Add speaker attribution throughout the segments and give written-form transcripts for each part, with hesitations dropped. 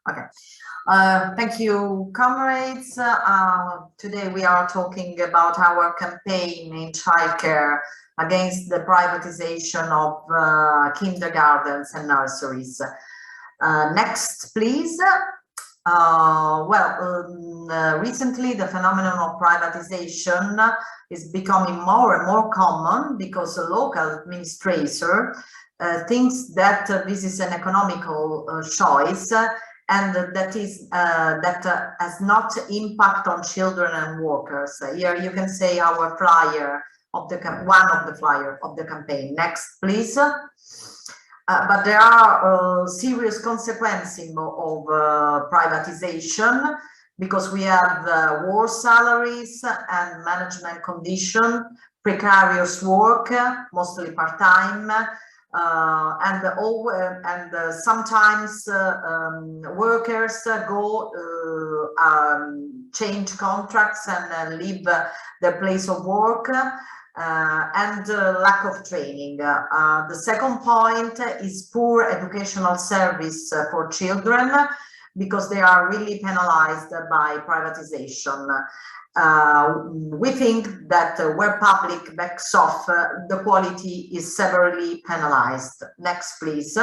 Speaker 1: Okay. Thank you, comrades. Today we are talking about our campaign in childcare against the privatization of kindergartens and nurseries. Next, please. Recently the phenomenon of privatization is becoming more and more common because the local administrator thinks that this is an economical choice and that has not impact on children and workers. Here you can see our flyer of the one of the flyer of the campaign. Next, please. But there are serious consequences of privatization because we have worse salaries and management conditions, precarious work, mostly part-time, and sometimes workers go change contracts and leave their place of work. And lack of training. The second point is poor educational service for children because they are really penalized by privatization. We think that where public backs off, the quality is severely penalized. Next, please.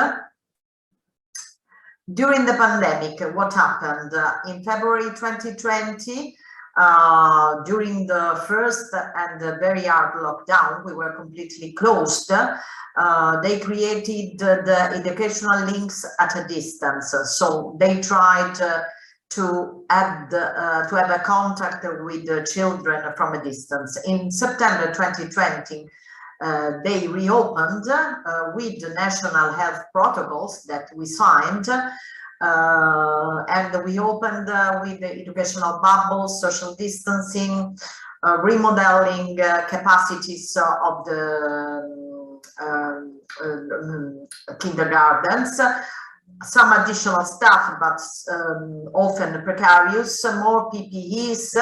Speaker 1: During the pandemic, what happened? In February 2020, during the first and very hard lockdown, we were completely closed. They created the educational links at a distance. So they tried to have a contact with the children from a distance. In September 2020, they reopened with the national health protocols that we signed. And we opened with the educational bubbles, social distancing, remodeling capacities of the kindergartens, some additional staff, but often precarious, more PPEs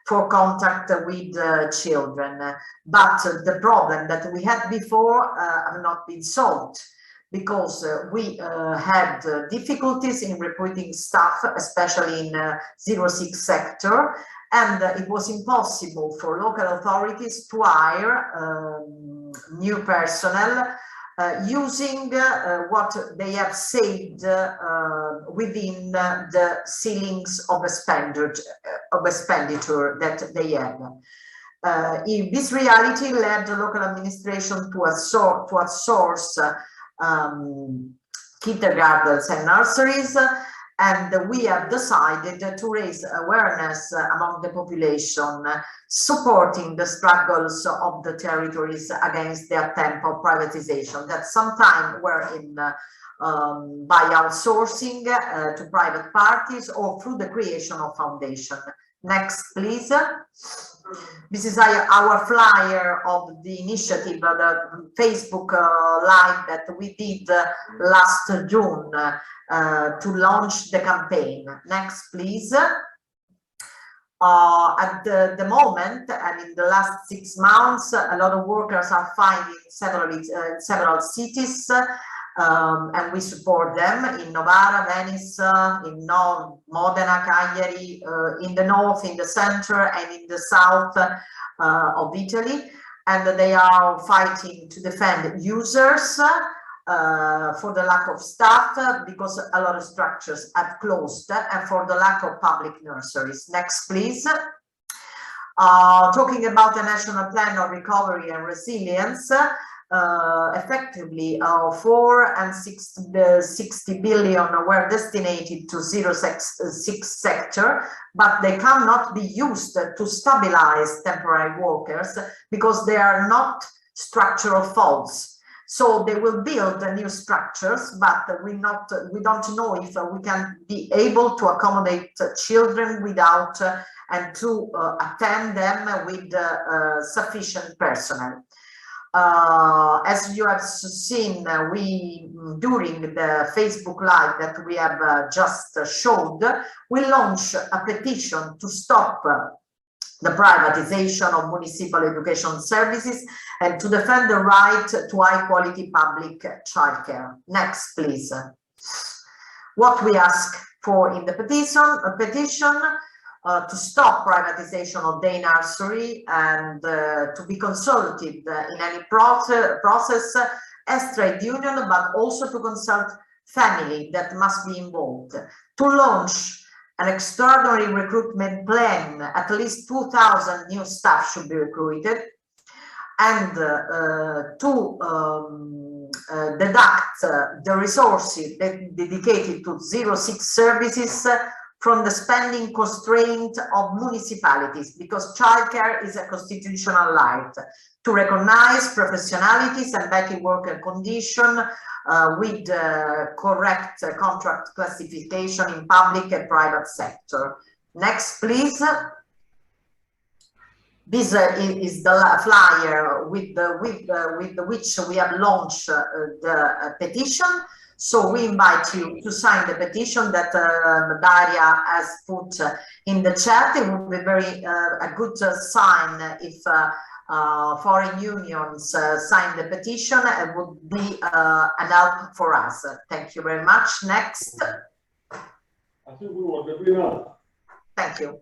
Speaker 1: for contact with children. But the problem that we had before have not been solved, because we had difficulties in recruiting staff, especially in 06 sector, and it was impossible for local authorities to hire new personnel using what they have saved within the ceilings of expenditure that they have. This reality led the local administration to outsource kindergartens and nurseries, and we have decided to raise awareness among the population, supporting the struggles of the territories against the attempt of privatization that sometimes were in by outsourcing to private parties or through the creation of foundation. Next, please. This is our flyer of the initiative, the Facebook Live that we did last June to launch the campaign. Next, please. At the moment, and in the last 6 months, a lot of workers are finding several cities, and we support them in Novara, Venice, in Modena, Cagliari, in the north, in the center, and in the south of Italy. And they are fighting to defend users for the lack of staff, because a lot of structures have closed, and for the lack of public nurseries. Next, please. Talking about the National Plan of Recovery and Resilience, effectively 4 and 60 billion were destinated to 06 sector, but they cannot be used to stabilize temporary workers because they are not structural faults. So they will build new structures, but we don't know if we can be able to accommodate children without and to attend them with sufficient personnel. As you have seen, during the Facebook Live that we have just showed, we launched a petition to stop the privatization of municipal education services and to defend the right to high quality public childcare. Next, please. What we ask for in the petition to stop privatization of day nursery and to be consulted in any process as trade union, but also to consult family that must be involved, to launch an extraordinary recruitment plan. At least 2,000 new staff should be recruited, and to deduct the resources dedicated to 06 services from the spending constraint of municipalities, because childcare is a constitutional right, to recognize professionalities and better worker condition with correct contract classification in public and private sector. Next, please. This is the flyer with which we have launched the petition. So we invite you to sign the petition that Daria has put in the chat. It would be very a good sign if foreign unions sign the petition. It would be an help for us. Thank you very much. Next.
Speaker 2: I think we want to be now.
Speaker 1: Thank you.